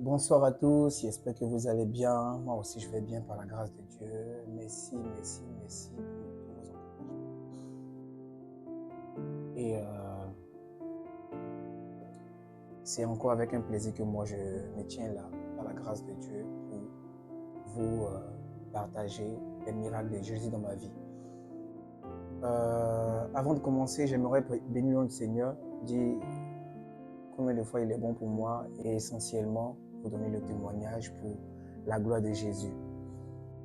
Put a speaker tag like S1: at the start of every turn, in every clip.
S1: Bonsoir à tous, j'espère que vous allez bien. Moi aussi, je vais bien par la grâce de Dieu. Merci, merci, merci pour tous vos encouragements. Et c'est encore avec un plaisir que moi, je me tiens là, par la grâce de Dieu, pour vous partager les miracles de Jésus dans ma vie. Avant de commencer, j'aimerais bénir le Seigneur, dire combien de fois il est bon pour moi et essentiellement pour donner le témoignage pour la gloire de Jésus.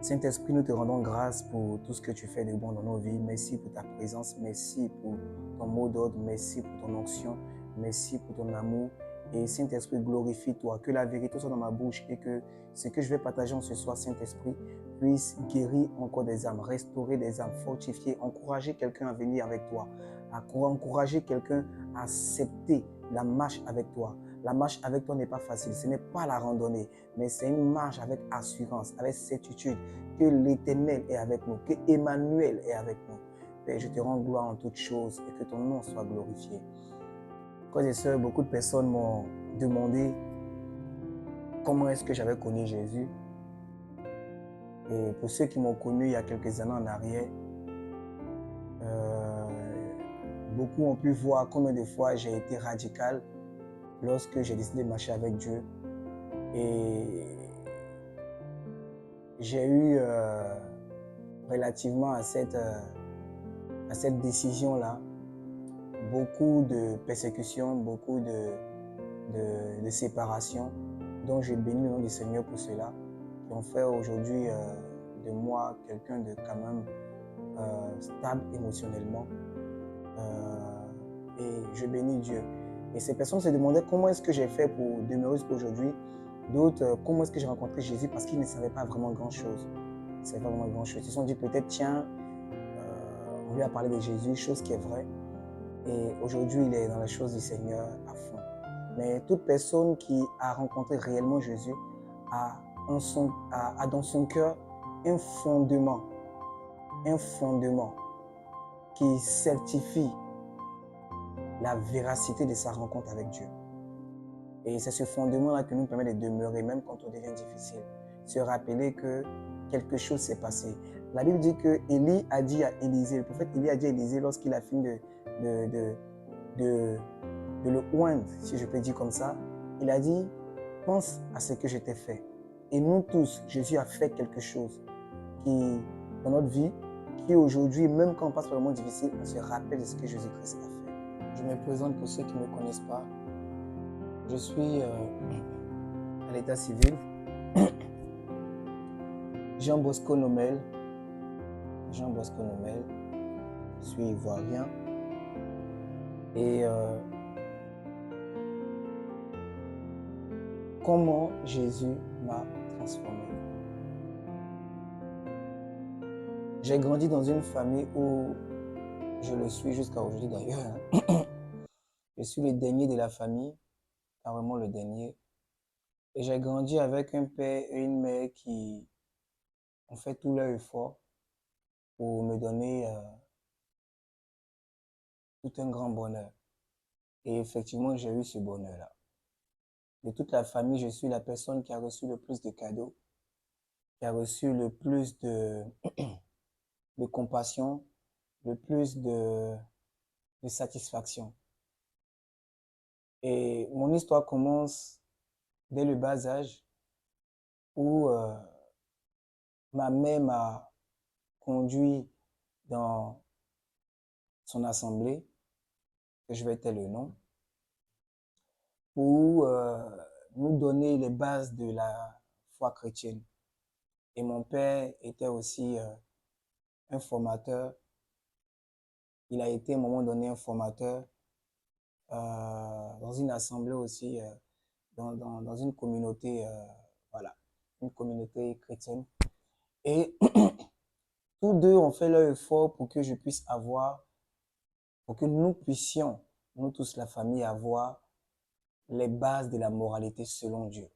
S1: Saint-Esprit, nous te rendons grâce pour tout ce que tu fais de bon dans nos vies. Merci pour ta présence, merci pour ton mot d'ordre, merci pour ton onction, merci pour ton amour. Et Saint-Esprit, glorifie-toi, que la vérité soit dans ma bouche et que ce que je vais partager en ce soir, Saint-Esprit, puisse guérir encore des âmes, restaurer des âmes, fortifier, encourager quelqu'un à venir avec toi, encourager quelqu'un à accepter la marche avec toi. La marche avec toi n'est pas facile, ce n'est pas la randonnée, mais c'est une marche avec assurance, avec certitude que l'Éternel est avec nous, que Emmanuel est avec nous. Père, je te rends gloire en toutes choses et que ton nom soit glorifié. Frères et sœurs, beaucoup de personnes m'ont demandé comment est-ce que j'avais connu Jésus. Et pour ceux qui m'ont connu il y a quelques années en arrière, beaucoup ont pu voir combien de fois j'ai été radical lorsque j'ai décidé de marcher avec Dieu. Et j'ai eu relativement à cette décision-là beaucoup de persécutions, beaucoup de séparation, dont je bénis le nom du Seigneur pour cela, qui ont fait aujourd'hui de moi quelqu'un de quand même stable émotionnellement. Et je bénis Dieu. Et ces personnes se demandaient comment est-ce que j'ai fait pour demeurer jusqu'aujourd'hui. D'autres, comment est-ce que j'ai rencontré Jésus, parce qu'ils ne savaient pas vraiment grand-chose. Ils ne savaient pas vraiment grand-chose. Ils se sont dit peut-être, tiens, on lui a parlé de Jésus, chose qui est vraie. Et aujourd'hui, il est dans les choses du Seigneur à fond. Mais toute personne qui a rencontré réellement Jésus a dans son cœur un fondement qui certifie la véracité de sa rencontre avec Dieu. Et c'est ce fondement-là qui nous permet de demeurer, même quand on devient difficile. Se rappeler que quelque chose s'est passé. La Bible dit que Élie a dit à Élisée, le prophète Élie a dit à Élisée lorsqu'il a fini de le oindre, si je peux dire comme ça, il a dit, pense à ce que je t'ai fait. Et nous tous, Jésus a fait quelque chose qui, dans notre vie, qui aujourd'hui, même quand on passe par un moment difficile, on se rappelle de ce que Jésus-Christ a fait. Je me présente pour ceux qui ne me connaissent pas. Je suis à l'état civil. Jean Bosco Nomel. Je suis ivoirien. Et comment Jésus m'a transformé. J'ai grandi dans une famille où je le suis jusqu'à aujourd'hui d'ailleurs. Je suis le dernier de la famille, carrément le dernier. Et j'ai grandi avec un père et une mère qui ont fait tout leur effort pour me donner tout un grand bonheur. Et effectivement, j'ai eu ce bonheur-là. De toute la famille, je suis la personne qui a reçu le plus de cadeaux, qui a reçu le plus de compassion, le plus de satisfaction. Et mon histoire commence dès le bas âge où ma mère m'a conduit dans son assemblée, que je vais taire le nom, pour nous donner les bases de la foi chrétienne. Et mon père était aussi un formateur. Il a été à un moment donné un formateur dans une assemblée aussi, dans une communauté, voilà, une communauté chrétienne. Et tous deux ont fait leur effort pour que je puisse avoir, pour que nous puissions, nous tous la famille, avoir les bases de la moralité selon Dieu.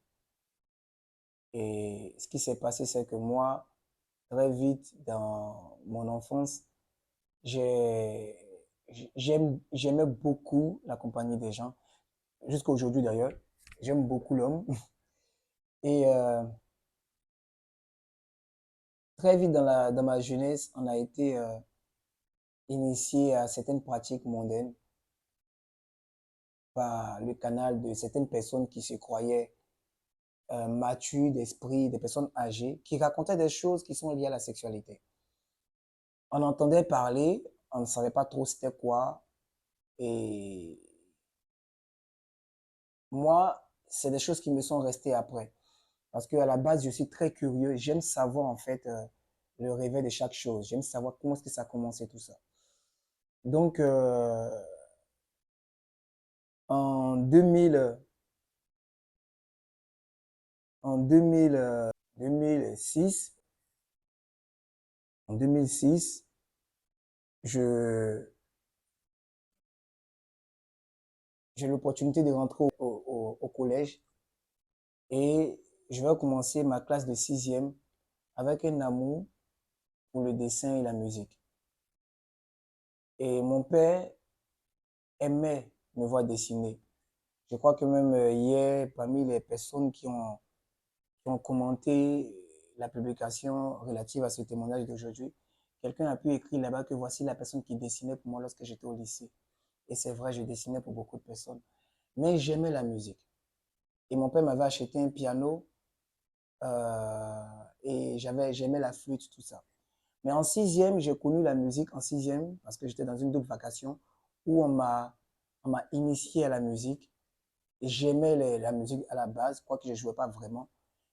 S1: Et ce qui s'est passé, c'est que moi, très vite dans mon enfance, j'aimais beaucoup la compagnie des gens, jusqu'à aujourd'hui d'ailleurs. J'aime beaucoup l'homme. Et très vite dans ma jeunesse, on a été initié à certaines pratiques mondaines par le canal de certaines personnes qui se croyaient matures d'esprit, des personnes âgées, qui racontaient des choses qui sont liées à la sexualité. On entendait parler, on ne savait pas trop c'était quoi. Et moi, c'est des choses qui me sont restées après. Parce qu'à la base, je suis très curieux. J'aime savoir en fait le réveil de chaque chose. J'aime savoir comment est-ce que ça a commencé tout ça. Donc, en 2000, en 2000, 2006, en 2006, je, j'ai l'opportunité de rentrer au collège et je vais commencer ma classe de sixième avec un amour pour le dessin et la musique. Et mon père aimait me voir dessiner. Je crois que même hier, parmi les personnes qui ont commenté la publication relative à ce témoignage d'aujourd'hui, quelqu'un a pu écrire là-bas que voici la personne qui dessinait pour moi lorsque j'étais au lycée. Et c'est vrai, je dessinais pour beaucoup de personnes. Mais j'aimais la musique. Et mon père m'avait acheté un piano et j'aimais la flûte, tout ça. Mais en sixième, j'ai connu la musique en sixième parce que j'étais dans une double vacation où on m'a initié à la musique. J'aimais la musique à la base, quoique je ne jouais pas vraiment.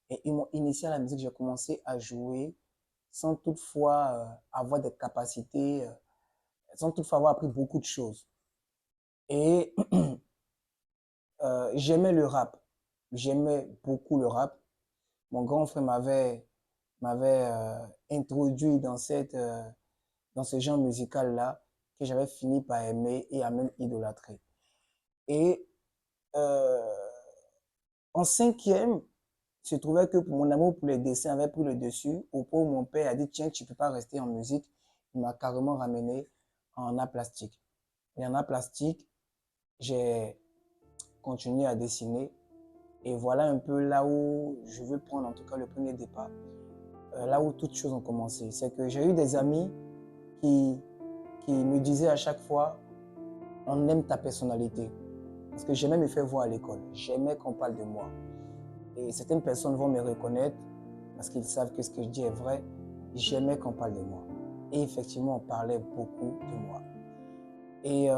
S1: Et ils m'ont initié à la musique, j'ai commencé à jouer sans toutefois avoir des capacités, sans toutefois avoir appris beaucoup de choses. Et j'aimais le rap. J'aimais beaucoup le rap. Mon grand frère m'avait introduit dans ce genre musical-là que j'avais fini par aimer et à même idolâtrer. Et euh, en cinquième, il se trouvait que mon amour pour les dessins avait pris le dessus, au point où mon père a dit, tiens, tu ne peux pas rester en musique. Il m'a carrément ramené en art plastique. Et en art plastique, j'ai continué à dessiner. Et voilà un peu là où je veux prendre en tout cas le premier départ. Là où toutes choses ont commencé. C'est que j'ai eu des amis qui, qui me disaient à chaque fois, on aime ta personnalité. Parce que j'aimais me faire voir à l'école. J'aimais qu'on parle de moi. Et certaines personnes vont me reconnaître parce qu'ils savent que ce que je dis est vrai. J'aimais qu'on parle de moi. Et effectivement, on parlait beaucoup de moi. Et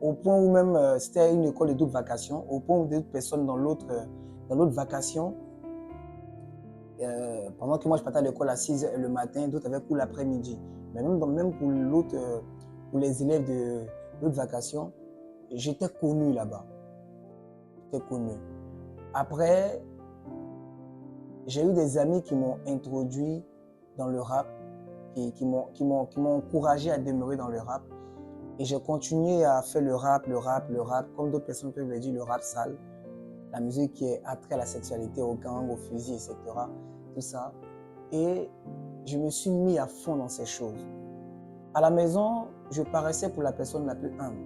S1: au point où même, c'était une école de double vacation, au point où d'autres personnes dans l'autre vacation, pendant que moi je partais à l'école à 6 h le matin, d'autres avaient cours l'après-midi. Mais même pour l'autre, pour les élèves de l'autre vacation, j'étais connu là-bas. J'étais connu. Après, j'ai eu des amis qui m'ont introduit dans le rap, qui m'ont encouragé à demeurer dans le rap. Et j'ai continué à faire le rap, comme d'autres personnes peuvent le dire, le rap sale. La musique qui est attrait à la sexualité, au gang, au fusil, etc. Tout ça. Et je me suis mis à fond dans ces choses. À la maison, je paraissais pour la personne la plus humble,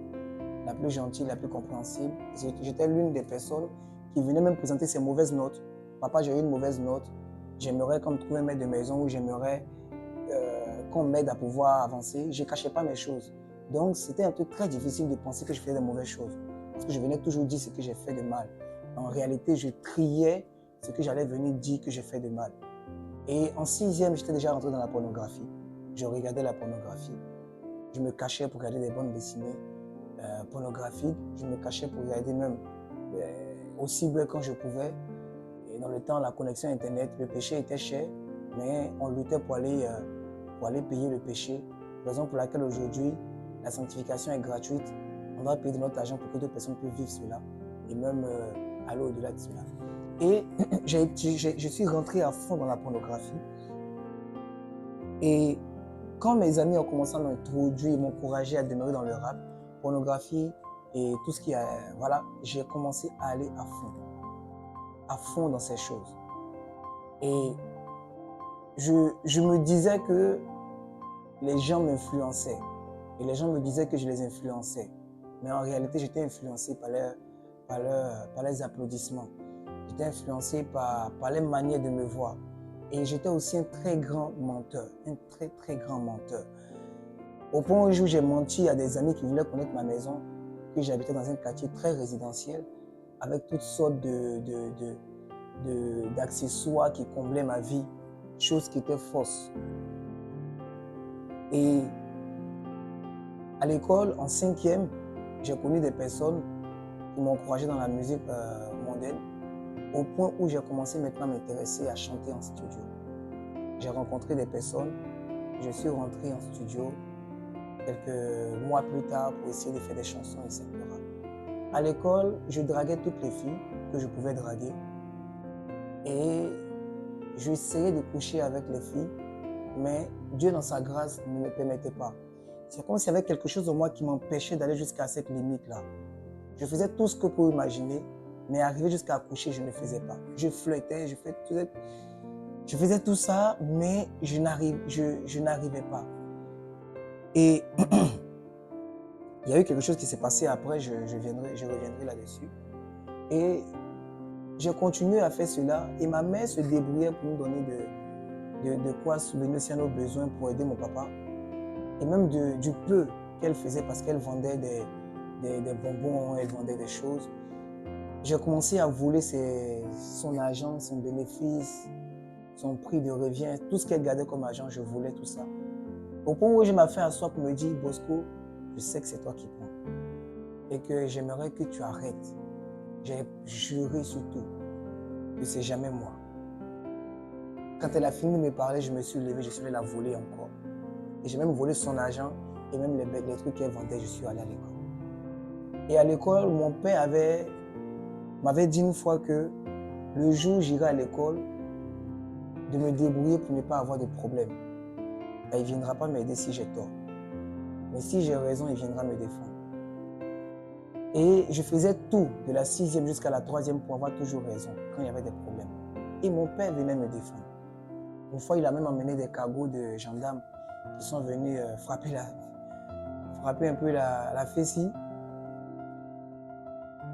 S1: la plus gentille, la plus compréhensible. J'étais l'une des personnes qui venait même présenter ses mauvaises notes. Papa, j'ai eu une mauvaise note. J'aimerais qu'on me trouve un maître de maison où j'aimerais qu'on m'aide à pouvoir avancer. Je ne cachais pas mes choses. Donc, c'était un peu très difficile de penser que je faisais de mauvaises choses. Parce que je venais toujours dire ce que j'ai fait de mal. En réalité, je triais ce que j'allais venir dire que j'ai fait de mal. Et en sixième, j'étais déjà rentré dans la pornographie. Je regardais la pornographie. Je me cachais pour regarder des bandes dessinées pornographiques. Je me cachais pour regarder même aussi bien quand je pouvais. Et dans le temps, la connexion Internet, le péché était cher, mais on luttait pour aller payer le péché. Raison pour laquelle aujourd'hui, la sanctification est gratuite. On doit payer de notre argent pour que d'autres personnes puissent vivre cela et même aller au-delà de cela. Et je suis rentré à fond dans la pornographie. Et quand mes amis ont commencé à m'introduire, m'encourager à demeurer dans le rap, pornographie et tout ce qui est, voilà, j'ai commencé à aller à fond dans ces choses. Et je me disais que les gens m'influençaient. Et les gens me disaient que je les influençais. Mais en réalité, j'étais influencé par les applaudissements. J'étais influencé par les manières de me voir. Et j'étais aussi un très grand menteur, un très très grand menteur. Au point où j'ai menti à des amis qui voulaient connaître ma maison, que j'habitais dans un quartier très résidentiel, avec toutes sortes d'accessoires qui comblaient ma vie, choses qui étaient fausses. Et à l'école, en 5e, j'ai connu des personnes qui m'ont encouragé dans la musique mondaine, au point où j'ai commencé maintenant à m'intéresser à chanter en studio. J'ai rencontré des personnes, je suis rentré en studio quelques mois plus tard pour essayer de faire des chansons, etc. À l'école, je draguais toutes les filles que je pouvais draguer et j'essayais de coucher avec les filles, mais Dieu dans sa grâce ne me permettait pas. C'est comme s'il y avait quelque chose de moi qui m'empêchait d'aller jusqu'à cette limite-là. Je faisais tout ce que vous pouvez imaginer, mais arriver jusqu'à coucher, je ne faisais pas. Je flirtais, je faisais tout ça, mais je n'arrivais pas. Et il y a eu quelque chose qui s'est passé après, je reviendrai là-dessus. Et j'ai continué à faire cela et ma mère se débrouillait pour nous donner de quoi subvenir à nos besoins pour aider mon papa. Et même du peu qu'elle faisait parce qu'elle vendait des bonbons, elle vendait des choses. J'ai commencé à voler son argent, son bénéfice, son prix de revient, tout ce qu'elle gardait comme argent, je volais tout ça. Au point où je m'ai fait asseoir pour me dire, Bosco, je sais que c'est toi qui prends et que j'aimerais que tu arrêtes. J'ai juré sur tout que c'est jamais moi. Quand elle a fini de me parler, je me suis levé, je suis allé la voler encore. Et j'ai même volé son argent et même les trucs qu'elle vendait, je suis allé à l'école. Et à l'école, mon père m'avait dit une fois que le jour où j'irai à l'école, de me débrouiller pour ne pas avoir de problème. Et il ne viendra pas m'aider si j'ai tort. Mais si j'ai raison, il viendra me défendre. Et je faisais tout, de la 6e jusqu'à la 3e, pour avoir toujours raison, quand il y avait des problèmes. Et mon père venait me défendre. Une fois, il a même emmené des cargos de gendarmes qui sont venus frapper un peu la fessie.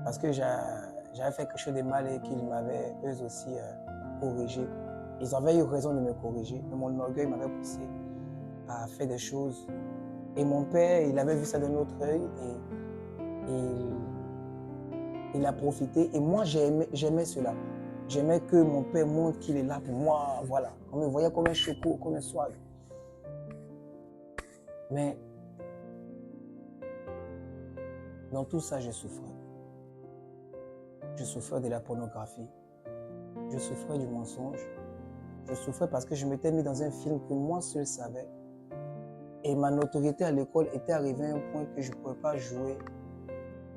S1: Parce que j'avais fait quelque chose de mal et qu'ils m'avaient eux aussi corrigé. Ils avaient eu raison de me corriger, mais mon orgueil m'avait poussé à faire des choses. Et mon père, il avait vu ça d'un autre œil et il a profité. Et moi, j'aimais cela. J'aimais que mon père montre qu'il est là pour moi. Voilà. On me voyait comme un choco, comme un swag. Mais dans tout ça, je souffrais. Je souffrais de la pornographie. Je souffrais du mensonge. Je souffrais parce que je m'étais mis dans un film que moi seul savais. Et ma notoriété à l'école était arrivée à un point que je ne pouvais pas jouer.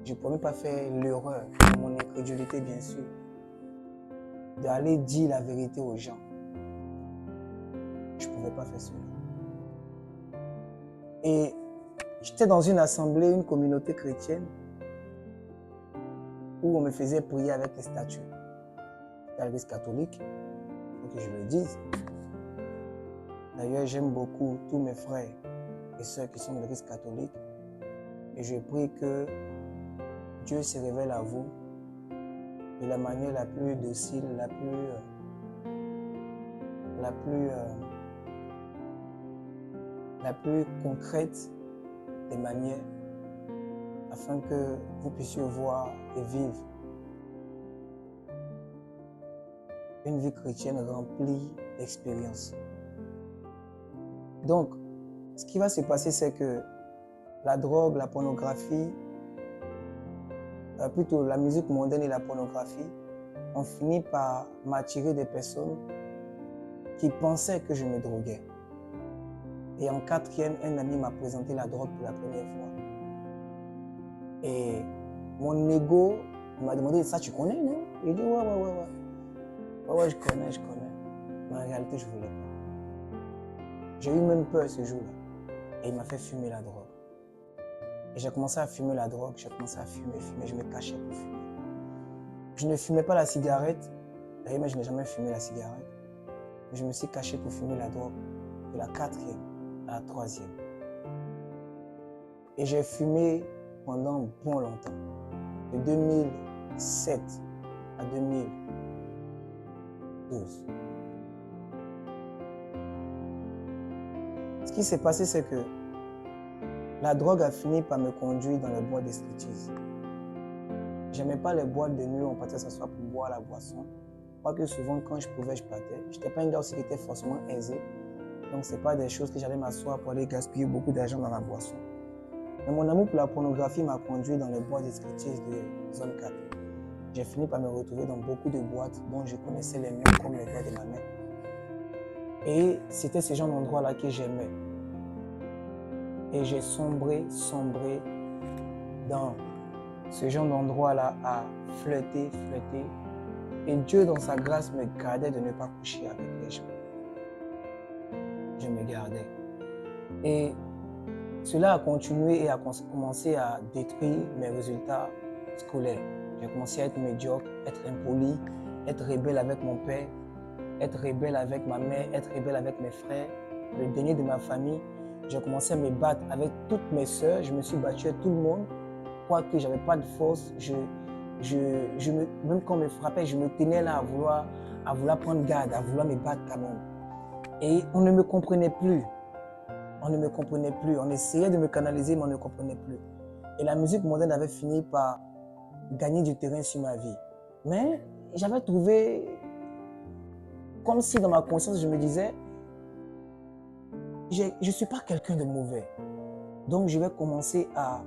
S1: Je ne pouvais même pas faire l'erreur, de mon incrédulité bien sûr, d'aller dire la vérité aux gens. Je ne pouvais pas faire cela. Et j'étais dans une assemblée, une communauté chrétienne, où on me faisait prier avec les statues. J'étais à l'église catholique, il faut que je le dise. D'ailleurs, j'aime beaucoup tous mes frères et sœurs qui sont de l'église catholique. Et je prie que Dieu se révèle à vous de la manière la plus docile, la plus concrète des manières, afin que vous puissiez voir et vivre une vie chrétienne remplie d'expériences. Donc, ce qui va se passer, c'est que la drogue, la pornographie, plutôt la musique mondaine et la pornographie, ont fini par m'attirer des personnes qui pensaient que je me droguais. Et en 4e, un ami m'a présenté la drogue pour la première fois. Et mon ego m'a demandé, ça tu connais, non? Il dit, ouais, je connais. Mais en réalité, je ne voulais pas. J'ai eu même peur ce jour-là. Et il m'a fait fumer la drogue. Et j'ai commencé à fumer la drogue, j'ai commencé à fumer, je me cachais pour fumer. Je ne fumais pas la cigarette, mais je n'ai jamais fumé la cigarette. Mais je me suis caché pour fumer la drogue de la 4e à la 3e. Et j'ai fumé pendant bon longtemps, de 2007 à 2000. overdose. Ce qui s'est passé, c'est que la drogue a fini par me conduire dans les boîtes de striptease. J'aimais pas les boîtes de nuit où on partait s'asseoir pour boire la boisson. Quoique souvent, quand je pouvais, je partais. Je n'étais pas un gars aussi qui était forcément aisé. Donc, ce n'est pas des choses que j'allais m'asseoir pour aller gaspiller beaucoup d'argent dans la boisson. Mais mon amour pour la pornographie m'a conduit dans les boîtes de striptease de zone 4. J'ai fini par me retrouver dans beaucoup de boîtes dont je connaissais les noms comme les doigts de ma main. Et c'était ce genre d'endroit-là que j'aimais. Et j'ai sombré dans ce genre d'endroit-là à flirter. Et Dieu, dans sa grâce, me gardait de ne pas coucher avec les gens. Je me gardais. Et cela a continué et a commencé à détruire mes résultats scolaires. J'ai commencé à être médiocre, être impoli, être rebelle avec mon père, être rebelle avec ma mère, être rebelle avec mes frères, le dernier de ma famille. J'ai commencé à me battre avec toutes mes sœurs. Je me suis battu avec tout le monde. Quoique je n'avais pas de force, même quand on me frappait, je me tenais là à vouloir prendre garde, à vouloir me battre quand même. Et on ne me comprenait plus. On essayait de me canaliser, mais on ne comprenait plus. Et la musique moderne avait fini par gagner du terrain sur ma vie. Mais j'avais trouvé, comme si dans ma conscience, je me disais, je ne suis pas quelqu'un de mauvais. Donc je vais commencer à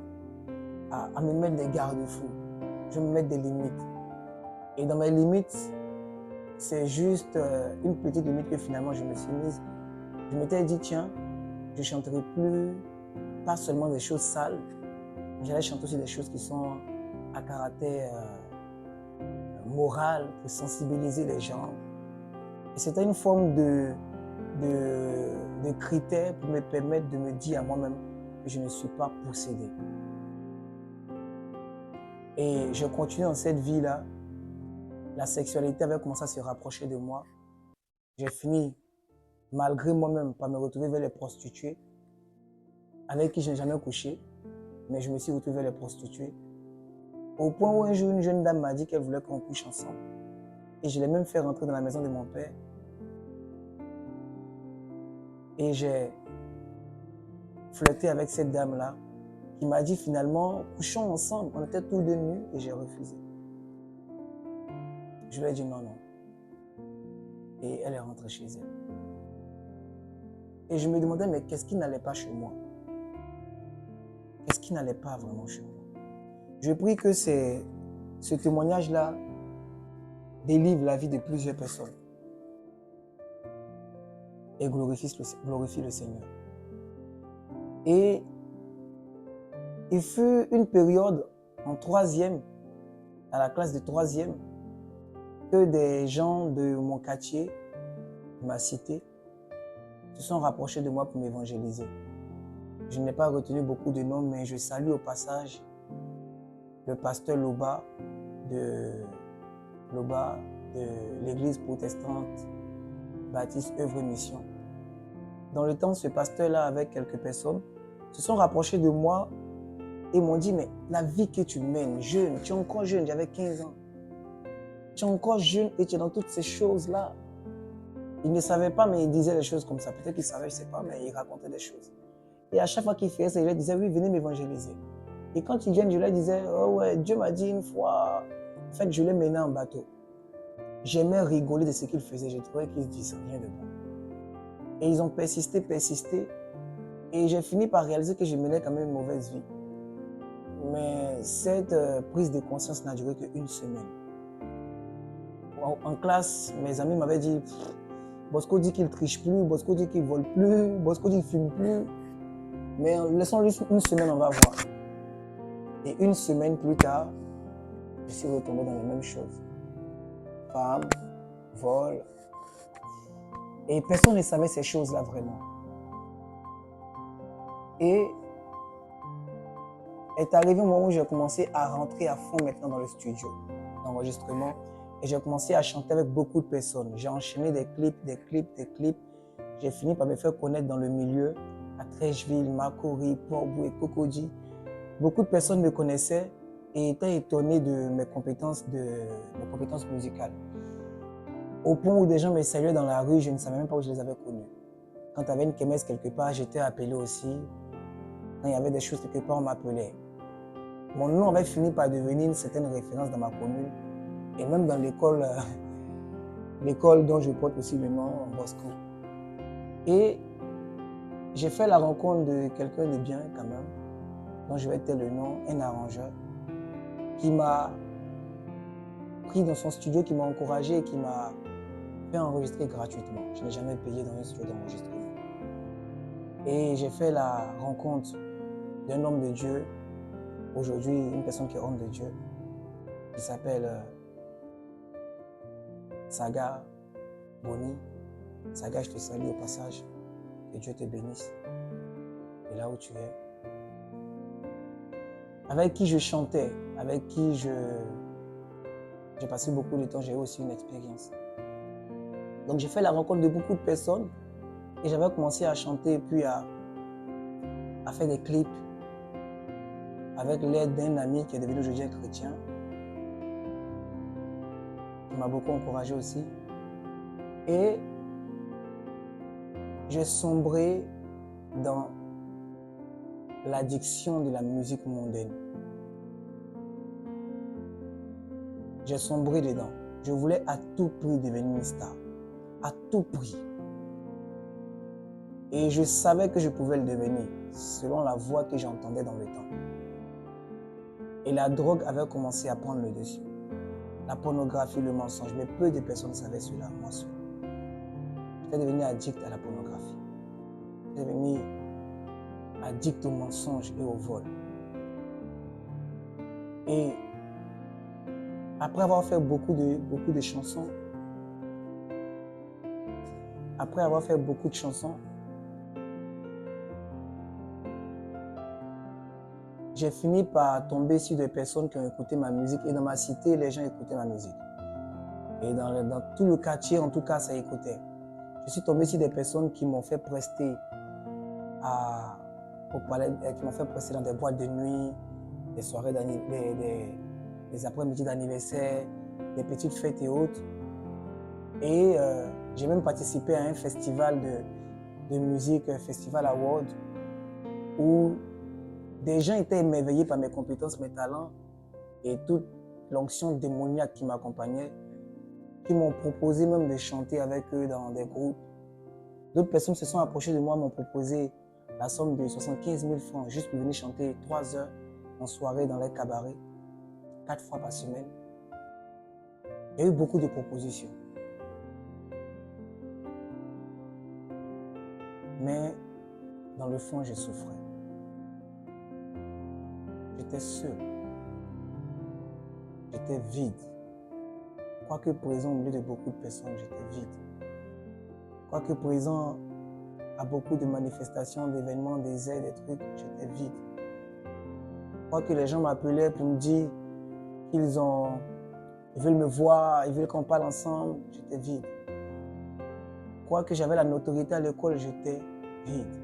S1: me mettre des garde-fous. Je vais me mettre des limites. Et dans mes limites, c'est juste une petite limite que finalement je me suis mise. Je m'étais dit, tiens, je ne chanterai plus, pas seulement des choses sales, mais j'allais chanter aussi des choses qui sont à caractère moral pour sensibiliser les gens. Et c'était une forme de critère pour me permettre de me dire à moi-même que je ne suis pas possédé. Et je continue dans cette vie-là. La sexualité avait commencé à se rapprocher de moi. J'ai fini, malgré moi-même, par me retrouver vers les prostituées, avec qui je n'ai jamais couché, mais je me suis retrouvé vers les prostituées. Au point où un jour, une jeune dame m'a dit qu'elle voulait qu'on couche ensemble. Et je l'ai même fait rentrer dans la maison de mon père. Et j'ai flirté avec cette dame-là, qui m'a dit finalement, couchons ensemble. On était tous deux nus et j'ai refusé. Je lui ai dit non. Et elle est rentrée chez elle. Et je me demandais, mais qu'est-ce qui n'allait pas chez moi? Qu'est-ce qui n'allait pas vraiment chez moi? Je prie que ce témoignage-là délivre la vie de plusieurs personnes et glorifie le Seigneur. Et il fut une période en troisième, à la classe de troisième, que des gens de mon quartier, de ma cité, se sont rapprochés de moi pour m'évangéliser. Je n'ai pas retenu beaucoup de noms, mais je salue au passage le pasteur Loba de l'église protestante Baptiste Œuvre Mission. Dans le temps, ce pasteur-là, avec quelques personnes, se sont rapprochés de moi et m'ont dit, mais la vie que tu mènes, jeune, tu es encore jeune, j'avais 15 ans. Tu es encore jeune et tu es dans toutes ces choses-là. Ils ne savaient pas, mais ils disaient des choses comme ça. Peut-être qu'ils savaient, je ne sais pas, mais ils racontaient des choses. Et à chaque fois qu'ils faisaient ça, ils leur disaient, oui, venez m'évangéliser. Et quand ils viennent, je leur disais, oh ouais, Dieu m'a dit une fois, en fait, je les menais en bateau. J'aimais rigoler de ce qu'ils faisaient, je trouvais qu'ils disaient rien de bon. Et ils ont persisté. Et j'ai fini par réaliser que je menais quand même une mauvaise vie. Mais cette prise de conscience n'a duré qu'une semaine. En classe, mes amis m'avaient dit, Bosco dit qu'il ne triche plus, Bosco dit qu'il ne vole plus, Bosco dit qu'il ne fume plus. Mais laissons-lui une semaine, on va voir. Et une semaine plus tard, je suis retombé dans les mêmes choses. Femme, vol. Et personne ne savait ces choses-là vraiment. Et est arrivé un moment où j'ai commencé à rentrer à fond maintenant dans le studio d'enregistrement. Et j'ai commencé à chanter avec beaucoup de personnes. J'ai enchaîné des clips. J'ai fini par me faire connaître dans le milieu, à Trècheville, Makori, Port-Bouet, Cocody. Beaucoup de personnes me connaissaient et étaient étonnées de mes compétences musicales. Au point où des gens me saluaient dans la rue, je ne savais même pas où je les avais connus. Quand il y avait une kermesse quelque part, j'étais appelé aussi. Quand il y avait des choses quelque part, on m'appelait. Mon nom avait fini par devenir une certaine référence dans ma commune. Et même dans l'école, l'école dont je porte aussi le nom, Bosco. Et j'ai fait la rencontre de quelqu'un de bien quand même, dont je vais taire le nom, un arrangeur, qui m'a pris dans son studio, qui m'a encouragé et qui m'a fait enregistrer gratuitement. Je n'ai jamais payé dans un studio d'enregistrement. Et j'ai fait la rencontre d'un homme de Dieu, aujourd'hui une personne qui est homme de Dieu, qui s'appelle Saga Boni. Saga, je te salue au passage. Que Dieu te bénisse. Et là où tu es. Avec qui je chantais, avec qui j'ai passé beaucoup de temps, j'ai eu aussi une expérience. Donc j'ai fait la rencontre de beaucoup de personnes et j'avais commencé à chanter et puis à faire des clips avec l'aide d'un ami qui est devenu aujourd'hui un chrétien, qui m'a beaucoup encouragé aussi. Et j'ai sombré dans l'addiction de la musique mondaine. J'ai sombré dedans. Je voulais à tout prix devenir une star. À tout prix. Et je savais que je pouvais le devenir selon la voix que j'entendais dans le temps. Et la drogue avait commencé à prendre le dessus. La pornographie, le mensonge. Mais peu de personnes savaient cela, moi seul. J'étais devenu addict à la pornographie. J'étais devenu addict au mensonge et au vol. Et après avoir fait beaucoup de chansons, j'ai fini par tomber sur des personnes qui ont écouté ma musique. Et dans ma cité, les gens écoutaient ma musique. Et dans tout le quartier, en tout cas, ça écoutait. Je suis tombé sur des personnes qui m'ont fait prester au palais, qui m'ont fait prester dans des boîtes de nuit, des soirées, des après-midi d'anniversaire, des petites fêtes et autres. Et j'ai même participé à un festival de musique, un festival award, où des gens étaient émerveillés par mes compétences, mes talents et toute l'onction démoniaque qui m'accompagnait, qui m'ont proposé même de chanter avec eux dans des groupes. D'autres personnes se sont approchées de moi, m'ont proposé la somme de 75 000 francs juste pour venir chanter 3 heures en soirée dans les cabarets, 4 fois par semaine. Il y a eu beaucoup de propositions. Mais dans le fond, je souffrais. J'étais seul. J'étais vide. Quoique présent au milieu de beaucoup de personnes, j'étais vide. Quoique présent à beaucoup de manifestations, d'événements, des aides, des trucs, j'étais vide. Quoique les gens m'appelaient pour me dire qu'ils veulent me voir, ils veulent qu'on parle ensemble, j'étais vide. Quoique j'avais la notoriété à l'école, j'étais vide.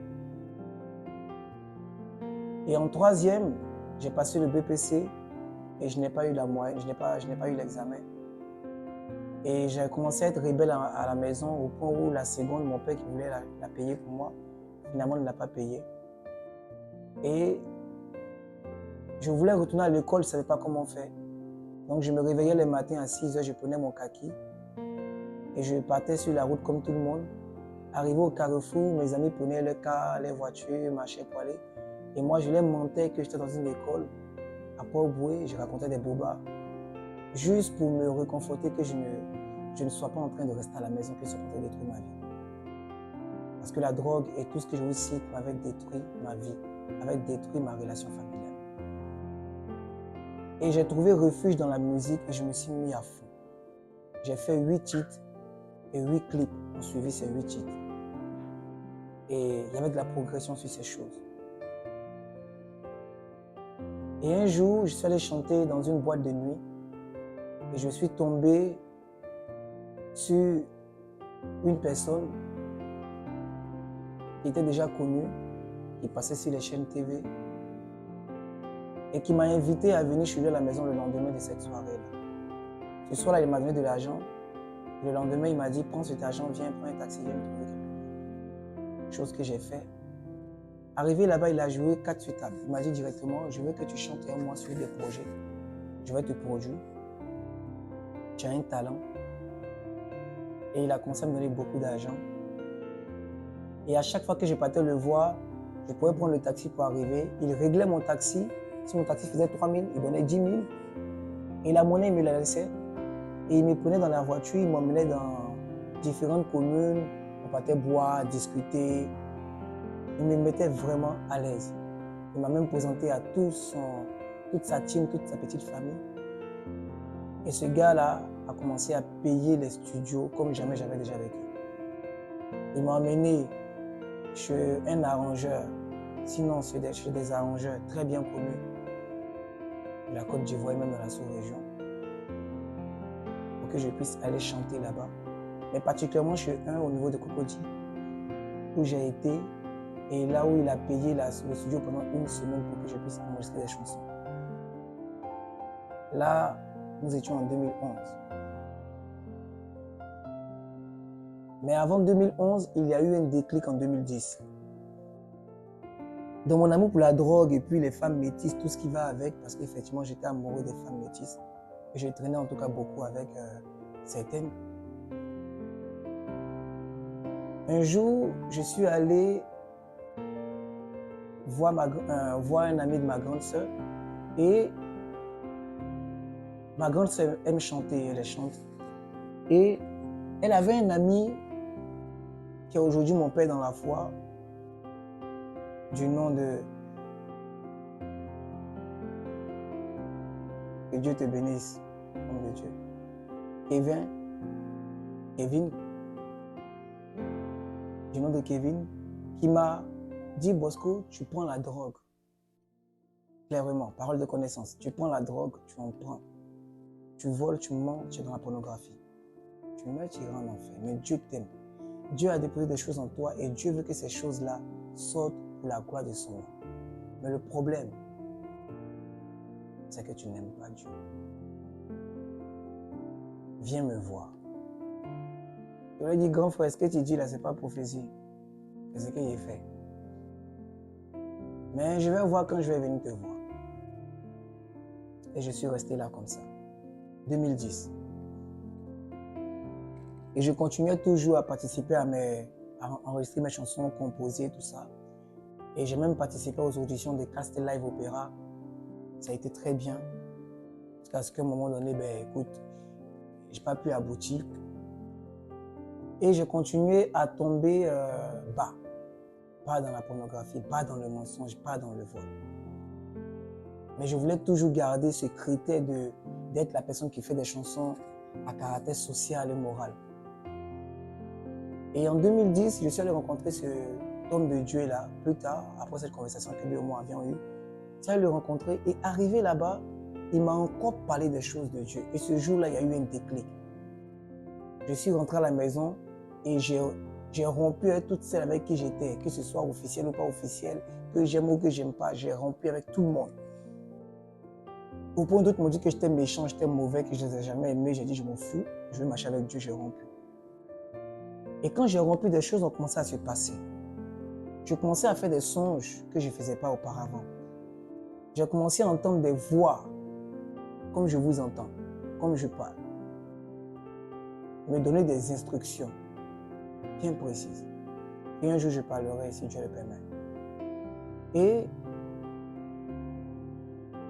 S1: Et en troisième, j'ai passé le BPC et je n'ai pas eu la moyenne, je n'ai pas eu l'examen. Et j'ai commencé à être rebelle à la maison au point où la seconde, mon père qui voulait la payer pour moi, finalement ne l'a pas payée. Et je voulais retourner à l'école, je ne savais pas comment faire. Donc je me réveillais les matins à 6 heures, je prenais mon kaki et je partais sur la route comme tout le monde. Arrivé au carrefour, mes amis prenaient le car, les voitures, marchaient pour aller. Et moi, je leur mentais que j'étais dans une école. À Port-au-Bouet, je racontais des bobards. Juste pour me réconforter que je ne sois pas en train de rester à la maison, que je sois en train de détruire ma vie. Parce que la drogue et tout ce que je vous cite m'avait détruit ma vie, m'avait détruit ma relation familiale. Et j'ai trouvé refuge dans la musique et je me suis mis à fond. J'ai fait 8 titres et 8 clips ont suivi ces 8 titres. Et il y avait de la progression sur ces choses. Et un jour, je suis allé chanter dans une boîte de nuit et je suis tombé sur une personne qui était déjà connue, qui passait sur les chaînes TV et qui m'a invité à venir chez lui à la maison le lendemain de cette soirée-là. Ce soir-là, il m'a donné de l'argent Le lendemain, il m'a dit, prends cet argent, viens, prends un taxi, viens me trouver quelque part. Chose que j'ai fait. Arrivé là-bas, il a joué 4 sur table. Il m'a dit directement, je veux que tu chantes un mois sur des projets. Je vais te produire. Tu as un talent. Et il a commencé à me donner beaucoup d'argent. Et à chaque fois que je partais le voir, je pouvais prendre le taxi pour arriver. Il réglait mon taxi. Si mon taxi faisait 3 000, il donnait 10 000. Et la monnaie, il me la laissait. Et il me prenait dans la voiture, il m'emmenait dans différentes communes. On partait boire, discuter. Il me mettait vraiment à l'aise. Il m'a même présenté à toute sa team, toute sa petite famille. Et ce gars-là a commencé à payer les studios comme jamais j'avais déjà vécu. Il m'a emmené chez un arrangeur, sinon chez des arrangeurs très bien connus de la Côte d'Ivoire et même dans la sous-région, pour que je puisse aller chanter là-bas. Mais particulièrement chez un au niveau de Cocody, où j'ai été, et là où il a payé le studio pendant 1 semaine pour que je puisse enregistrer des chansons. Là, nous étions en 2011. Mais avant 2011, il y a eu un déclic en 2010. Dans mon amour pour la drogue et puis les femmes métisses, tout ce qui va avec, parce qu'effectivement j'étais amoureux des femmes métisses, et je traînais en tout cas beaucoup avec certaines. Un jour, je suis allé voir un ami de ma grande sœur, et ma grande sœur aime chanter, elle chante. Et elle avait un ami qui est aujourd'hui mon père dans la foi, du nom de... Que Dieu te bénisse, homme de Dieu. Kevin, du nom de Kevin, qui m'a dit, Bosco, tu prends la drogue. Clairement, parole de connaissance. Tu prends la drogue, tu en prends. Tu voles, tu mens, tu es dans la pornographie. Tu meurs, tu iras en enfer. Mais Dieu t'aime. Dieu a déposé des choses en toi et Dieu veut que ces choses-là sortent pour la gloire de son nom. Mais le problème, c'est que tu n'aimes pas Dieu. Viens me voir. Je lui ai dit, grand frère, ce que tu dis là, ce n'est pas prophétie. C'est ce que j'ai fait. Mais je vais voir quand je vais venir te voir. Et je suis resté là comme ça. 2010. Et je continuais toujours à participer à enregistrer mes chansons, composer, tout ça. Et j'ai même participé aux auditions de Castel Live Opéra. Ça a été très bien. Jusqu'à ce qu'à un moment donné, écoute, je n'ai pas pu aboutir. Et je continuais à tomber bas. Pas dans la pornographie, pas dans le mensonge, pas dans le vol. Mais je voulais toujours garder ce critère d'être la personne qui fait des chansons à caractère social et moral. Et en 2010, je suis allé rencontrer ce homme de Dieu là, plus tard, après cette conversation que lui et moi avions eue. Je suis allé le rencontrer et arrivé là-bas, il m'a encore parlé des choses de Dieu. Et ce jour-là, il y a eu un déclic. Je suis rentré à la maison et j'ai rompu avec toutes celles avec qui j'étais, que ce soit officiel ou pas officiel, que j'aime ou que j'aime pas, j'ai rompu avec tout le monde. Au point d'autres m'ont dit que j'étais méchant, j'étais mauvais, que je ne les ai jamais aimés. J'ai dit, je m'en fous, je vais marcher avec Dieu, j'ai rompu. Et quand j'ai rompu, des choses ont commencé à se passer. Je commençais à faire des songes que je ne faisais pas auparavant. J'ai commencé à entendre des voix, comme je vous entends, comme je parle. Me donner des instructions bien précises. Et un jour, je parlerai si Dieu le permet. Et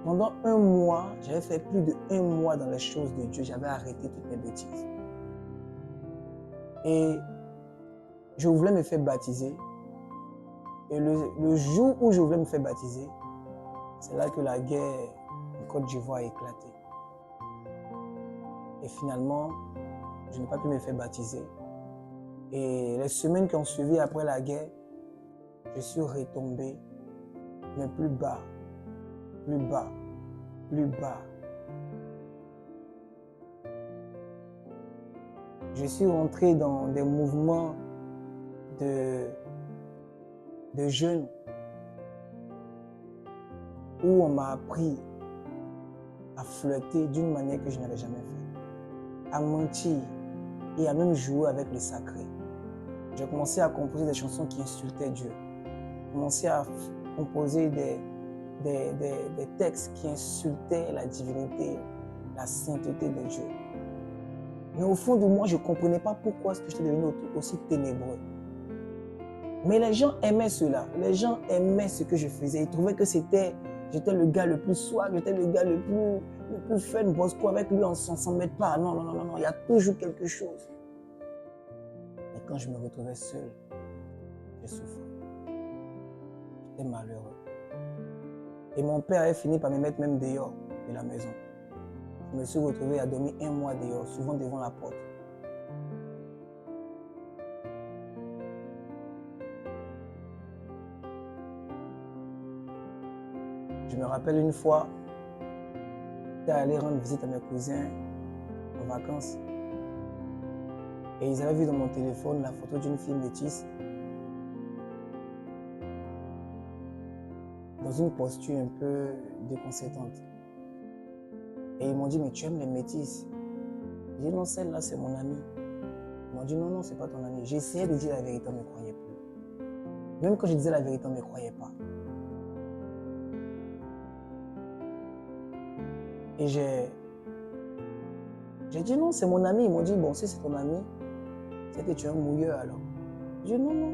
S1: pendant 1 mois, j'avais fait plus de 1 mois dans les choses de Dieu. J'avais arrêté toutes mes bêtises. Et je voulais me faire baptiser. Et le jour où je voulais me faire baptiser, c'est là que la guerre en Côte d'Ivoire a éclaté. Et finalement, je n'ai pas pu me faire baptiser. Et les semaines qui ont suivi après la guerre, je suis retombé, mais plus bas, plus bas, plus bas. Je suis rentré dans des mouvements de jeunes où on m'a appris à flirter d'une manière que je n'avais jamais fait, à mentir, et à même jouer avec le sacré. J'ai commencé à composer des chansons qui insultaient Dieu. J'ai commencé à composer des textes qui insultaient la divinité, la sainteté de Dieu. Mais au fond de moi, je ne comprenais pas pourquoi est-ce que j'étais devenu aussi ténébreux. Mais les gens aimaient cela. Les gens aimaient ce que je faisais. Ils trouvaient que j'étais le gars le plus suave, j'étais le gars le plus fun. Bosco, avec lui, on ne s'en met pas. Non, non, non, non, non, il y a toujours quelque chose. Et quand je me retrouvais seul, je souffrais. J'étais malheureux. Et mon père avait fini par me mettre même dehors de la maison. Je me suis retrouvé à dormir 1 mois dehors, souvent devant la porte. Je me rappelle une fois, j'étais allé rendre visite à mes cousins en vacances. Et ils avaient vu dans mon téléphone la photo d'une fille métisse dans une posture un peu déconcertante. Et ils m'ont dit, mais tu aimes les métisses? J'ai dit, non, celle-là, c'est mon amie. Ils m'ont dit, non, non, c'est pas ton amie. J'ai essayé de dire la vérité, on ne me croyait plus. Même quand je disais la vérité, on ne me croyait pas. Et j'ai dit, non, c'est mon ami. Ils m'ont dit, bon, si c'est ton ami, c'est que tu es un mouilleur alors. J'ai dit, non, non,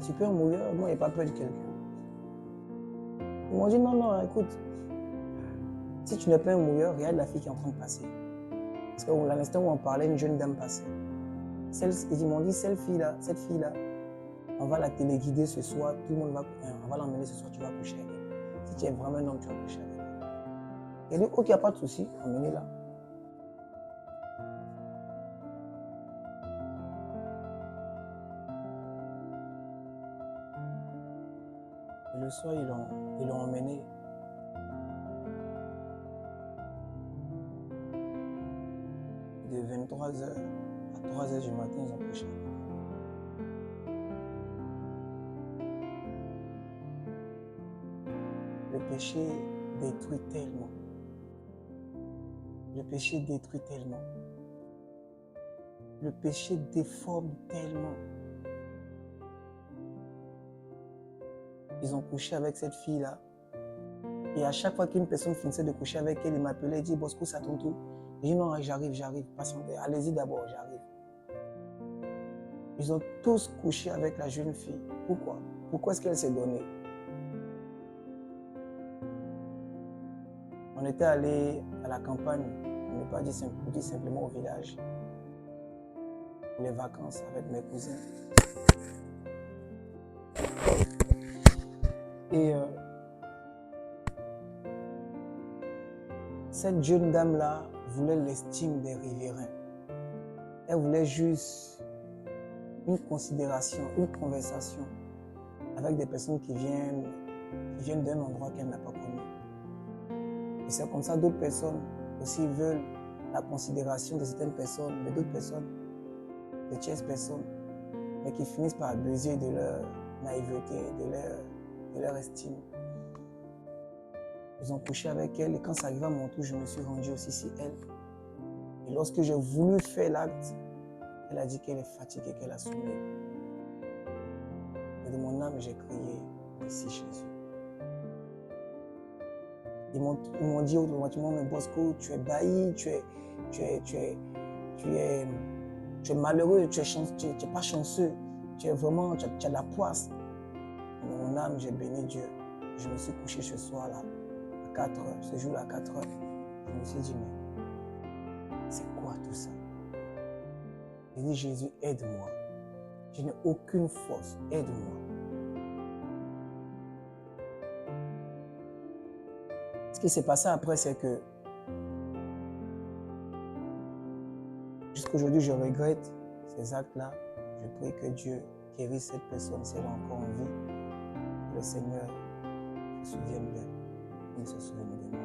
S1: tu peux un mouilleur, moi, il n'y a pas peur de quelqu'un. Ils m'ont dit, non, non, écoute, si tu n'es pas un mouilleur, regarde la fille qui est en train de passer. Parce qu'à l'instant où on parlait, une jeune dame passait. Ils m'ont dit, cette fille-là, on va la téléguider ce soir, tout le monde va, on va l'emmener ce soir, tu vas coucher avec elle. Si tu es vraiment un homme, tu vas coucher avec elle. Il a dit, ok, il n'y a pas de souci, emmenez-la. Et le soir, ils l'ont emmenée. De 23h à 3h du matin, ils ont couché avec elle. Le péché détruit tellement. Le péché détruit tellement. Le péché déforme tellement. Ils ont couché avec cette fille-là. Et à chaque fois qu'une personne finissait de coucher avec elle, il m'appelait et dit, Bosco, c'est à ton tour. J'ai dit, non, j'arrive, patientez, allez-y d'abord, j'arrive. Ils ont tous couché avec la jeune fille. Pourquoi? Pourquoi est-ce qu'elle s'est donnée? On était allé à la campagne, on n'est pas dit simplement au village, pour les vacances avec mes cousins. Et cette jeune dame-là voulait l'estime des riverains. Elle voulait juste une considération, une conversation avec des personnes qui viennent d'un endroit qu'elle n'a pas connu. Et c'est comme ça d'autres personnes aussi veulent la considération de certaines personnes, mais d'autres personnes, de tierces personnes, mais qui finissent par abuser de leur naïveté, de leur estime. Ils ont couché avec elle et quand ça arrive à mon tour, je me suis rendu aussi sur elle. Et lorsque j'ai voulu faire l'acte, elle a dit qu'elle est fatiguée, qu'elle a sommeil. Et de mon âme, j'ai crié, merci Jésus. Ils m'ont dit automatiquement, mais Bosco, tu es bailli, tu es malheureux, tu n'es pas chanceux, tu as de la poisse. Et de mon âme, j'ai béni Dieu. Je me suis couché ce soir-là, à 4 heures, ce jour-là à 4 heures. Je me suis dit, mais c'est quoi tout ça? J'ai dit, Jésus, aide-moi. Je n'ai aucune force, aide-moi. Ce qui s'est passé après, c'est que jusqu'aujourd'hui, je regrette ces actes-là. Je prie que Dieu guérisse cette personne si elle est encore en vie. Que le Seigneur se souvienne d'elle, qu'il se souvienne de moi.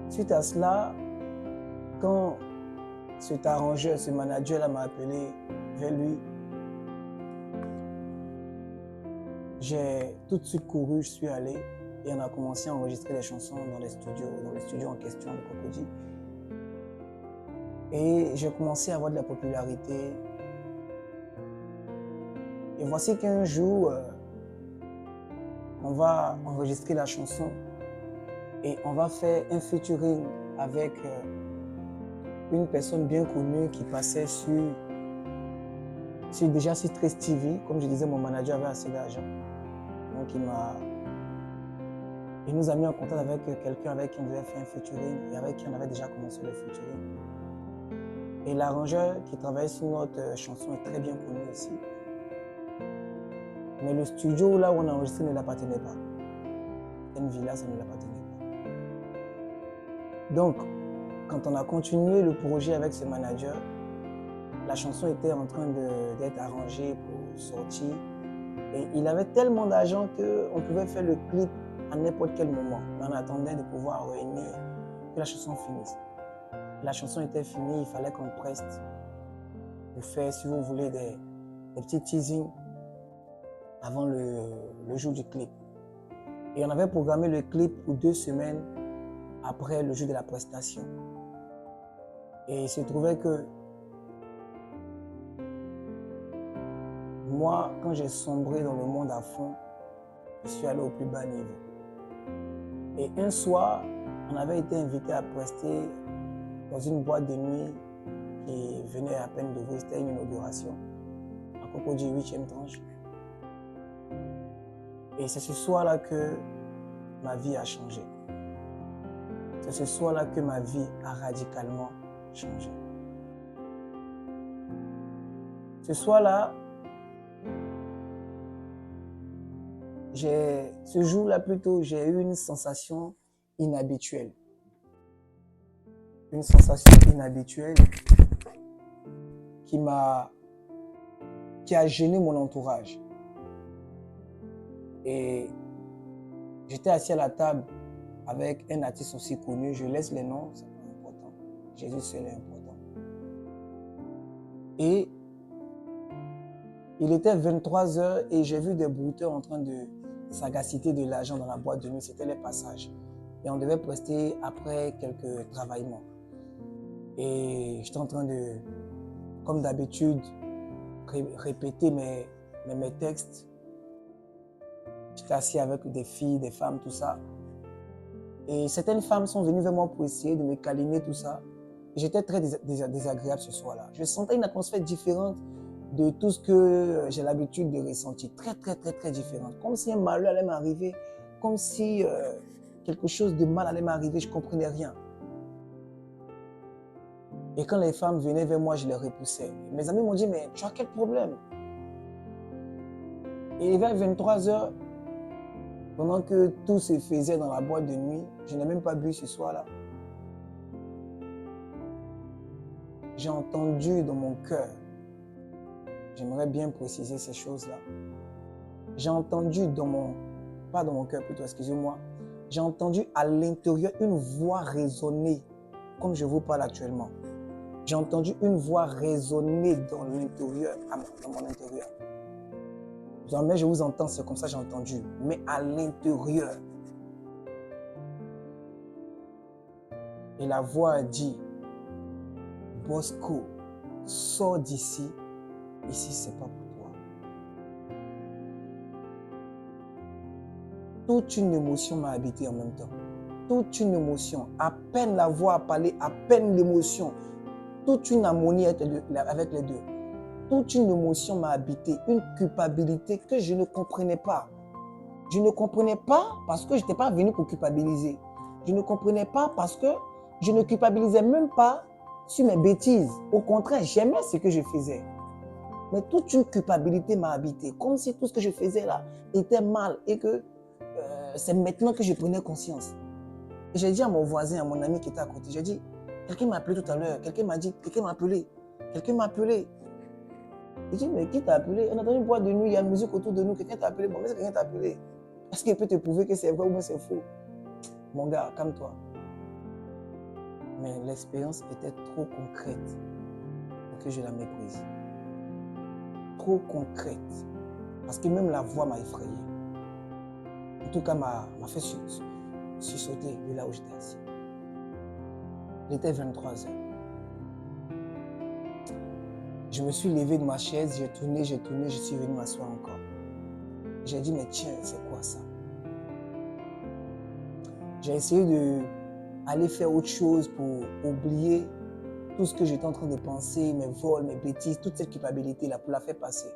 S1: Suite à cela, quand cet arrangeur, ce manager-là m'a appelé vers lui, j'ai tout de suite couru, je suis allé et on a commencé à enregistrer des chansons dans les studios en question de Cocody. Et j'ai commencé à avoir de la popularité. Et voici qu'un jour, on va enregistrer la chanson et on va faire un featuring avec une personne bien connue qui passait déjà sur Trace TV. Comme je disais, mon manager avait assez d'argent. Donc il nous a mis en contact avec quelqu'un avec qui on devait faire un featuring et avec qui on avait déjà commencé le featuring. Et l'arrangeur qui travaillait sur notre chanson est très bien connu ici. Mais le studio là où on a enregistré ne l'appartenait pas. C'était une villa, ça ne l'appartenait pas. Donc, quand on a continué le projet avec ce manager, la chanson était en train d'être arrangée pour sortir. Et il avait tellement d'argent qu'on pouvait faire le clip à n'importe quel moment. Mais on attendait de pouvoir réunir, que la chanson finisse. La chanson était finie, il fallait qu'on preste pour faire, si vous voulez, des petits teasings avant le jour du clip. Et on avait programmé le clip pour 2 semaines après le jour de la prestation. Et il se trouvait que moi, quand j'ai sombré dans le monde à fond, je suis allé au plus bas niveau. Et un soir, on avait été invité à prester dans une boîte de nuit qui venait à peine d'ouvrir, c'était une inauguration, à Cocody 8e tranche. Et c'est ce soir-là que ma vie a changé. C'est ce soir-là que ma vie a radicalement changé. Ce soir-là, ce jour-là plutôt, j'ai eu une sensation inhabituelle. Une sensation inhabituelle qui a gêné mon entourage. Et j'étais assis à la table avec un artiste aussi connu, je laisse les noms, c'est pas important. Jésus seul est important. Et il était 23h et j'ai vu des brouteurs en train de s'agaciter de l'argent dans la boîte de nuit, c'était les passages. Et on devait prester après quelques travaillements. Et j'étais en train de, comme d'habitude, répéter mes textes. J'étais assis avec des filles, des femmes, tout ça. Et certaines femmes sont venues vers moi pour essayer de me câliner, tout ça. Et j'étais très désagréable ce soir-là. Je sentais une atmosphère différente de tout ce que j'ai l'habitude de ressentir. Très, très, très, très différente. Comme si un malheur allait m'arriver, comme si quelque chose de mal allait m'arriver, je ne comprenais rien. Et quand les femmes venaient vers moi, je les repoussais. Mes amis m'ont dit, mais tu as quel problème? Et vers 23h, pendant que tout se faisait dans la boîte de nuit, je n'ai même pas bu ce soir-là. J'ai entendu dans mon cœur, j'aimerais bien préciser ces choses-là. J'ai entendu pas dans mon cœur plutôt, excusez-moi, j'ai entendu à l'intérieur une voix résonner, comme je vous parle actuellement. J'ai entendu une voix résonner dans l'intérieur, dans mon intérieur. Jamais je vous entends, c'est comme ça que j'ai entendu, mais à l'intérieur. Et la voix a dit, Bosco, sors d'ici, ici c'est pas pour toi. Toute une émotion m'a habité en même temps. Toute une émotion. À peine la voix a parlé, à peine l'émotion. Toute une harmonie avec les deux. Toute une émotion m'a habité, une culpabilité que je ne comprenais pas. Je ne comprenais pas parce que je n'étais pas venu pour culpabiliser. Je ne comprenais pas parce que je ne culpabilisais même pas sur mes bêtises. Au contraire, j'aimais ce que je faisais. Mais toute une culpabilité m'a habité, comme si tout ce que je faisais là était mal et que c'est maintenant que je prenais conscience. Et j'ai dit à mon voisin, à mon ami qui était à côté, j'ai dit, quelqu'un m'a appelé tout à l'heure, quelqu'un m'a appelé. Il dit, mais qui t'a appelé? On a dans une boîte de nuit, il y a une musique autour de nous, quelqu'un t'a appelé. Bon, mais c'est quelqu'un t'a appelé. Est-ce qu'il peut te prouver que c'est vrai ou bien c'est faux? Mon gars, calme-toi. Mais l'expérience était trop concrète pour que je la méprise. Trop concrète. Parce que même la voix m'a effrayé. En tout cas, m'a fait sursauter de là où j'étais assis. Il était 23h. Je me suis levé de ma chaise, j'ai tourné, je suis venu m'asseoir encore. J'ai dit, mais tiens, c'est quoi ça? J'ai essayé d'aller faire autre chose pour oublier tout ce que j'étais en train de penser, mes vols, mes bêtises, toute cette culpabilité-là, pour la faire passer.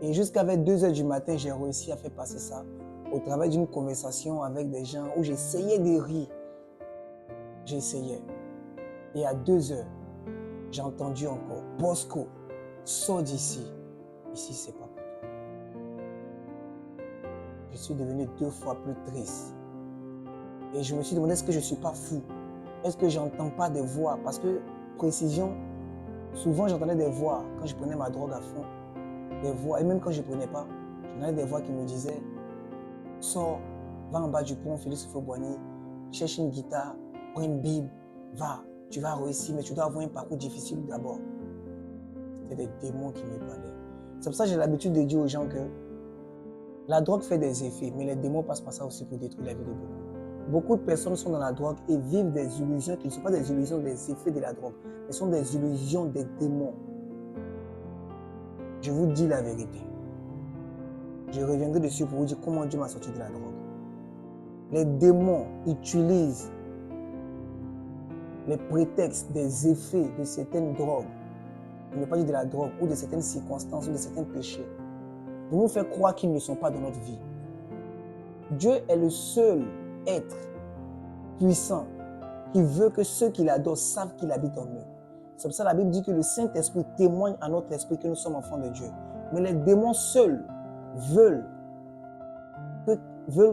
S1: Et jusqu'à 2 heures du matin, j'ai réussi à faire passer ça au travers d'une conversation avec des gens où j'essayais de rire. J'essayais. Et à 2 heures, j'ai entendu encore, Bosco, sors d'ici. Ici, c'est pas pour toi. Je suis devenu 2 fois plus triste. Et je me suis demandé, est-ce que je ne suis pas fou? Est-ce que je n'entends pas des voix? Parce que, précision, souvent j'entendais des voix quand je prenais ma drogue à fond. Des voix, et même quand je ne prenais pas, j'entendais des voix qui me disaient, sors, va en bas du pont, Félix Houphouët-Boigny, cherche une guitare, prends une Bible, va, tu vas réussir, mais tu dois avoir un parcours difficile d'abord. C'était des démons qui me parlaient. C'est pour ça que j'ai l'habitude de dire aux gens que la drogue fait des effets, mais les démons passent par ça aussi pour détruire la vie de beaucoup. Beaucoup de personnes sont dans la drogue et vivent des illusions qui ne sont pas des illusions des effets de la drogue, mais sont des illusions des démons. Je vous dis la vérité. Je reviendrai dessus pour vous dire comment Dieu m'a sorti de la drogue. Les démons utilisent les prétextes des effets de certaines drogues, pour ne pas dire de la drogue, ou de certaines circonstances, ou de certains péchés, pour nous faire croire qu'ils ne sont pas dans notre vie. Dieu est le seul être puissant qui veut que ceux qui l'adorent savent qu'il habite en eux. C'est pour ça que la Bible dit que le Saint-Esprit témoigne à notre esprit que nous sommes enfants de Dieu. Mais les démons seuls veulent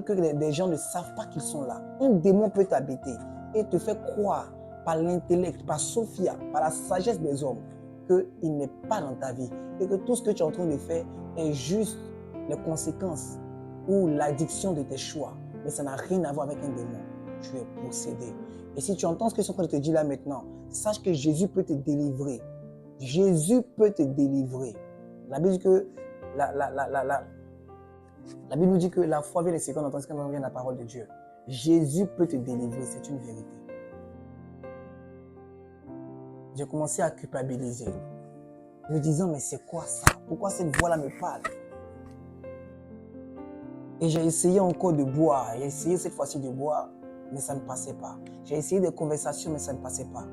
S1: que les gens ne savent pas qu'ils sont là. Un démon peut t'habiter et te faire croire par l'intellect, par Sophia, par la sagesse des hommes, qu'il n'est pas dans ta vie et que tout ce que tu es en train de faire est juste les conséquences ou l'addiction de tes choix. Mais ça n'a rien à voir avec un démon. Tu es possédé. Et si tu entends ce que je suis en train de te dire là maintenant, sache que Jésus peut te délivrer. Jésus peut te délivrer. La Bible dit que la Bible nous dit que la foi vient des secondes entendre quand vient la parole de Dieu. Jésus peut te délivrer, c'est une vérité. J'ai commencé à culpabiliser, me disant, mais c'est quoi ça? Pourquoi cette voix-là me parle? Et j'ai essayé encore de boire, j'ai essayé cette fois-ci de boire, mais ça ne passait pas. J'ai essayé des conversations, mais ça ne passait pas.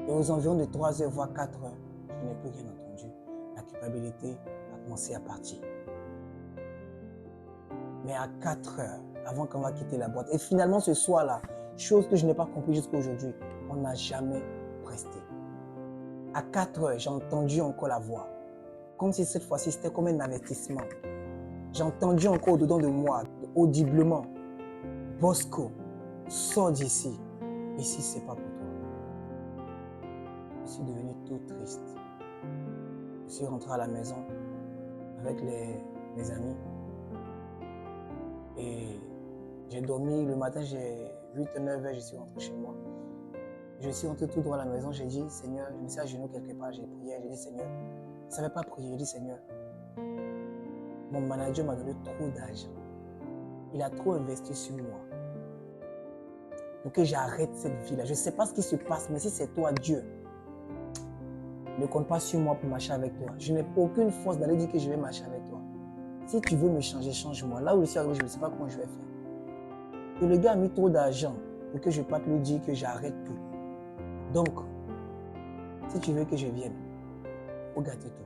S1: Et aux environs de 3 heures, voire 4 heures, je n'ai plus rien entendu. La culpabilité a commencé à partir. Mais à 4 heures, avant qu'on va quitter la boîte. Et finalement, ce soir-là, chose que je n'ai pas compris jusqu'à aujourd'hui, on n'a jamais resté. À 4 heures, j'ai entendu encore la voix. Comme si cette fois-ci, c'était comme un avertissement. J'ai entendu encore au-dedans de moi, audiblement, Bosco, sors d'ici. Ici, c'est pas pour toi. Je suis devenu tout triste. Je suis rentré à la maison avec mes amis. Et j'ai dormi, le matin, j'ai 8-9 heures, je suis rentré chez moi. Je suis rentré tout droit à la maison, j'ai dit, Seigneur, je me suis à genoux quelque part, j'ai prié, j'ai dit, Seigneur, je ne savais pas prier, j'ai dit, Seigneur, mon manager m'a donné trop d'argent. Il a trop investi sur moi. Pour que j'arrête cette vie-là. Je ne sais pas ce qui se passe, mais si c'est toi, Dieu, ne compte pas sur moi pour marcher avec toi. Je n'ai aucune force d'aller dire que je vais marcher avec toi. Si tu veux me changer, change-moi. Là où je suis arrivé, je ne sais pas comment je vais faire. Et le gars a mis trop d'argent pour que je ne puisse pas lui dire que j'arrête tout. Donc, si tu veux que je vienne, il faut gâter tout.